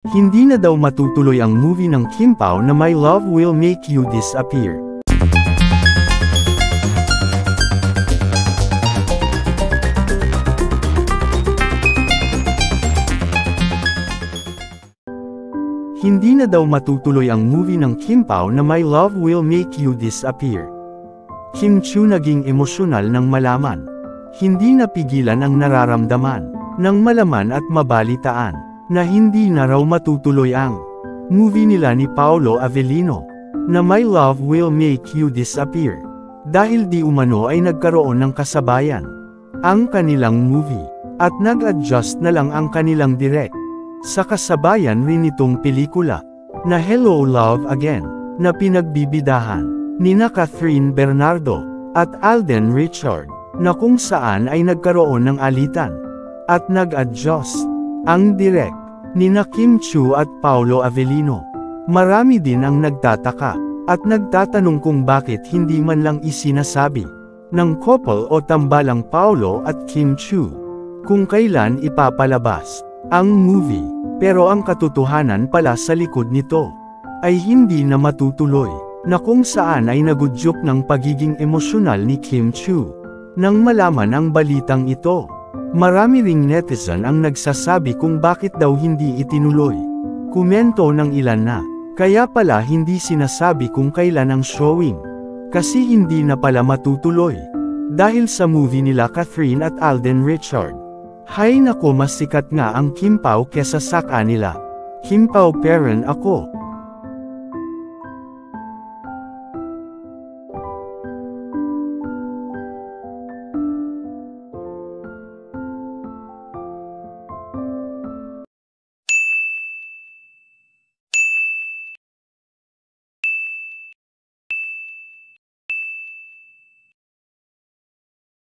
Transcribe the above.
Hindi na daw matutuloy ang movie ng Kim Pao na My Love Will Make You Disappear. Hindi na daw matutuloy ang movie ng Kim Pao na My Love Will Make You Disappear. Kim Chiu naging emosyonal nang malaman. Hindi napigilan ang nararamdaman, nang malaman at mabalitaan, na hindi na raw matutuloy ang movie nila ni Paolo Avellino, na My Love Will Make You Disappear. Dahil di umano ay nagkaroon ng kasabayan ang kanilang movie, at nag-adjust na lang ang kanilang direct sa kasabayan rin itong pelikula, na Hello Love Again, na pinagbibidahan nina Catherine Bernardo at Alden Richard, na kung saan ay nagkaroon ng alitan at nag-adjust ang direct nina Kim Chiu at Paolo Avellino. Marami din ang nagtataka at nagtatanong kung bakit hindi man lang isinasabi ng couple o tambalang Paolo at Kim Chiu kung kailan ipapalabas ang movie, pero ang katotohanan pala sa likod nito ay hindi na matutuloy, na kung saan ay nagudyok ng pagiging emosyonal ni Kim Chiu nang malaman ang balitang ito. Marami ring netizen ang nagsasabi kung bakit daw hindi itinuloy. Komento ng ilan na, kaya pala hindi sinasabi kung kailan ang showing, kasi hindi na pala matutuloy dahil sa movie nila Catherine at Alden Richard. Hay nako, mas sikat nga ang Kim Pao kesa sa kanila. Kim Pao parent ako.